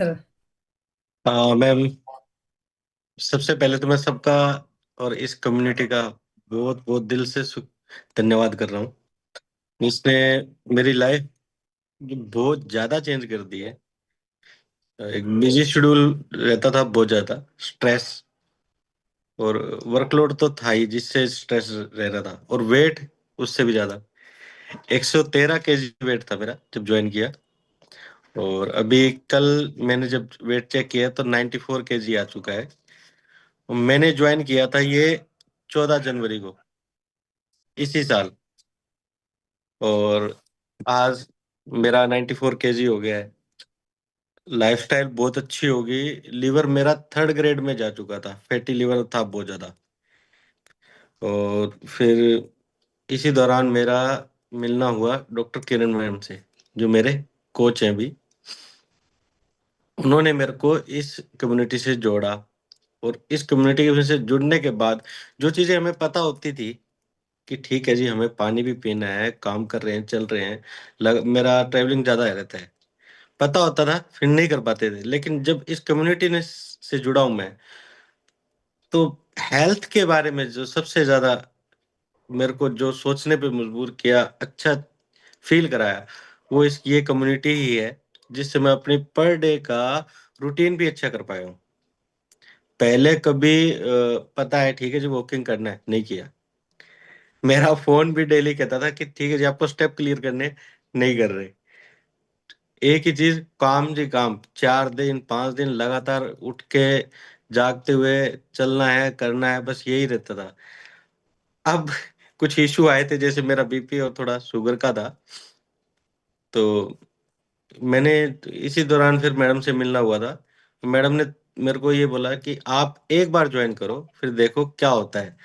Sir. Ma'am, सबसे पहले तो मैं सबका और इस कम्युनिटी का बहुत बहुत दिल से धन्यवाद कर रहा हूँ। इसने मेरी लाइफ बहुत ज्यादा चेंज कर दी है। एक बिजी शेड्यूल रहता था, बहुत ज्यादा स्ट्रेस और वर्कलोड तो था ही, जिससे स्ट्रेस रह रहा था, और वेट उससे भी ज्यादा। 113 केजी वेट था मेरा जब ज्वाइन किया। और अभी कल मैंने जब वेट चेक किया तो 94 केजी आ चुका है। मैंने ज्वाइन किया था ये 14 जनवरी को, इसी साल। और आज मेरा 94 केजी हो गया है। लाइफस्टाइल बहुत अच्छी होगी। लीवर मेरा थर्ड ग्रेड में जा चुका था, फैटी लीवर था बहुत ज्यादा। और फिर इसी दौरान मेरा मिलना हुआ डॉक्टर किरण मैम से, जो मेरे कोच हैं अभी। उन्होंने मेरे को इस कम्युनिटी से जोड़ा। और इस कम्युनिटी की वजह से जुड़ने के बाद जो चीजें हमें पता होती थी कि ठीक है जी, हमें पानी भी पीना है, काम कर रहे हैं, चल रहे हैं, मेरा ट्रैवलिंग ज्यादा रहता है, पता होता था, फिर नहीं कर पाते थे। लेकिन जब इस कम्युनिटी ने से जुड़ा हूं मैं, तो हेल्थ के बारे में जो सबसे ज्यादा मेरे को जो सोचने पे मजबूर किया, अच्छा फील कराया, वो इस ये कम्युनिटी ही है, जिससे मैं अपनी पर डे का रूटीन भी अच्छा कर पाया हूँ। पहले कभी पता है ठीक है जी, वॉकिंग करना है, नहीं किया। मेरा फोन भी डेली कहता था कि ठीक है जी, आपको स्टेप क्लियर करने, नहीं कर रहे। एक ही चीज, काम जी काम, 4 दिन 5 दिन लगातार उठ के जागते हुए चलना है, करना है, बस यही रहता था। अब कुछ इशू आए थे, जैसे मेरा बीपी और थोड़ा शुगर का था। तो मैंने इसी दौरान फिर मैडम से मिलना हुआ था। मैडम ने मेरे को ये बोला कि आप एक बार ज्वाइन करो, फिर देखो क्या होता है।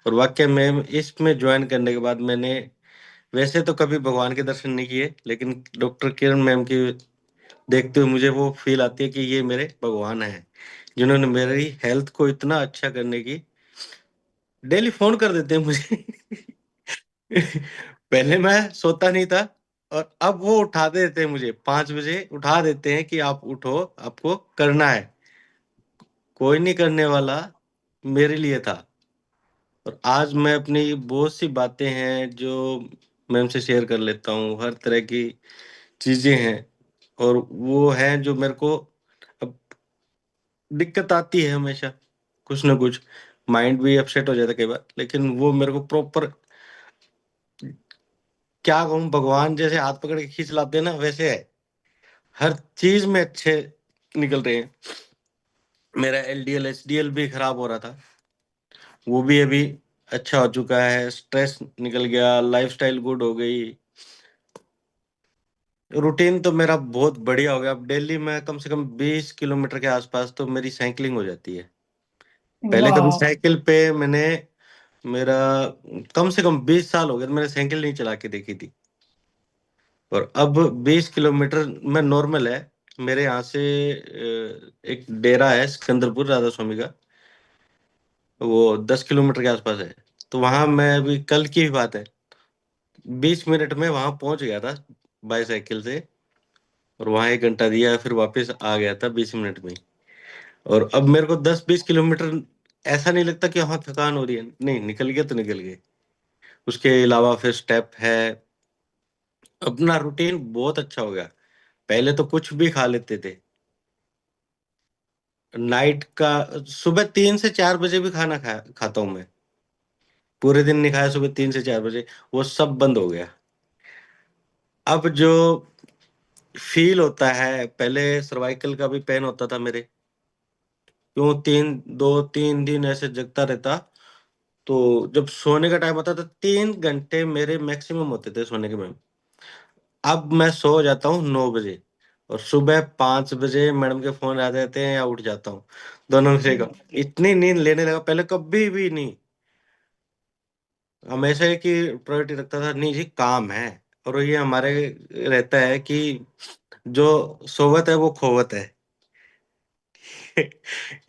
और वाकई में इसमें ज्वाइन करने के बाद मैंने, वैसे तो कभी भगवान के दर्शन नहीं किए, लेकिन डॉक्टर किरण मैम की देखते हुए मुझे वो फील आती है कि ये मेरे भगवान हैं, जिन्होंने मेरी हेल्थ को इतना अच्छा करने की। डेली फोन कर देते हैं मुझे। पहले मैं सोता नहीं था, और अब वो उठा देते हैं मुझे, 5 बजे उठा देते हैं कि आप उठो, आपको करना है। कोई नहीं करने वाला मेरे लिए था। और आज मैं अपनी बहुत सी बातें हैं जो मैम से शेयर कर लेता हूँ, हर तरह की चीजें हैं। और वो है जो मेरे को अब दिक्कत आती है हमेशा, कुछ ना कुछ, माइंड भी अपसेट हो जाता है कई बार, लेकिन वो मेरे को प्रॉपर, क्या कहूँ, भगवान जैसे हाथ पकड़ के खींच लाते हैं ना, वैसे है। हर चीज में अच्छे निकल रहे हैं। मेरा एलडीएल एचडीएल भी खराब हो रहा था, वो भी अभी अच्छा हो चुका है। स्ट्रेस निकल गया, लाइफस्टाइल गुड हो गई। रूटीन तो मेरा बहुत बढ़िया हो गया। अब डेली मैं कम से कम 20 किलोमीटर के आसपास तो मेरी साइकिलिंग हो जाती है। पहले कभी वाह। साइकिल पे मैंने, मेरा कम से कम 20 साल हो गए मैंने साइकिल नहीं चला के देखी थी। और अब 20 किलोमीटर में नॉर्मल है। मेरे यहाँ से एक डेरा है सिकंदरपुर राधा स्वामी का, वो 10 किलोमीटर के आसपास है। तो वहां मैं, अभी कल की ही बात है, 20 मिनट में वहां पहुंच गया था बाईसाइकिल से। और वहां 1 घंटा दिया, फिर वापस आ गया था 20 मिनट में। और अब मेरे को 10 20 किलोमीटर ऐसा नहीं लगता कि हाँ थकान हो रही है, नहीं, निकल गया तो निकल गए। उसके अलावा फिर स्टेप है। अपना रूटीन बहुत अच्छा हो गया। पहले तो कुछ भी खा लेते थे, नाइट का, सुबह 3 से 4 बजे भी खाना खाता हूं मैं। पूरे दिन नहीं खाया, सुबह 3 से 4 बजे वो सब बंद हो गया। अब जो फील होता है, पहले सर्वाइकल का भी पेन होता था मेरे, क्यों 2 3 दिन ऐसे जगता रहता। तो जब सोने का टाइम होता था, 3 घंटे मेरे मैक्सिमम होते थे सोने के में। अब मैं सो जाता हूँ 9 बजे, और सुबह 5 बजे मैडम के फोन आ जाते हैं, या उठ जाता हूँ, दोनों में से एक। इतनी नींद लेने लगा, पहले कभी भी नहीं। हमेशा एक ही प्रायोरिटी रखता था, नहीं जी काम है। और ये हमारे रहता है कि जो सोवत है वो खोवत है।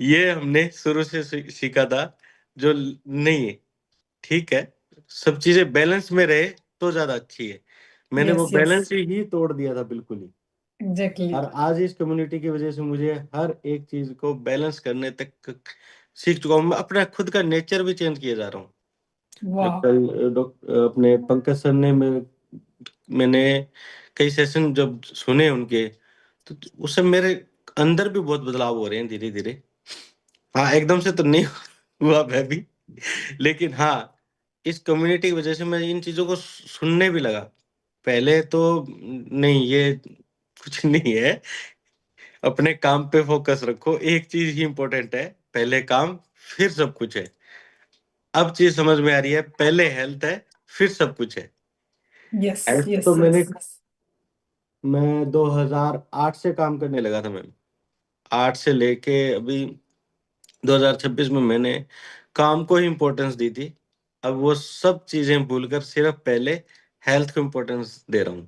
ये हमने शुरू से सीखा था। जो नहीं है, ठीक है, सब चीजें बैलेंस में रहे तो ज्यादा अच्छी है। मैंने वो यस, यस। बैलेंस ही तोड़ दिया था बिल्कुल ही। एग्जैक्टली। और आज इस कम्युनिटी की वजह से मुझे हर एक चीज को बैलेंस करने तक सीख चुका हूँ। मैं अपना खुद का नेचर भी चेंज किए जा रहा हूँ। वाह। कल अपने पंकज सर ने मैंने कई सेशन जब सुने उनके, तो उससे मेरे अंदर भी बहुत बदलाव हो रहे हैं धीरे धीरे। हाँ, एकदम से तो नहीं हुआ मैं भी, लेकिन हाँ, इस कम्युनिटी की वजह से मैं इन चीजों को सुनने भी लगा। पहले तो नहीं, ये कुछ नहीं है, अपने काम पे फोकस रखो, एक चीज ही इंपॉर्टेंट है, पहले काम फिर सब कुछ है। अब चीज समझ में आ रही है, पहले हेल्थ है फिर सब कुछ है। यस हेल्थ यस तो यस। मैं 2008 से काम करने लगा था मैम। 8 से लेके अभी 2026 में मैंने काम को ही इम्पोर्टेंस दी थी। अब वो सब चीजें भूलकर सिर्फ पहले हेल्थ को इम्पोर्टेंस दे रहा हूँ।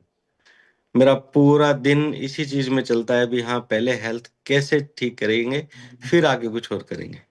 मेरा पूरा दिन इसी चीज में चलता है भी, हाँ, पहले हेल्थ कैसे ठीक करेंगे, फिर आगे कुछ और करेंगे।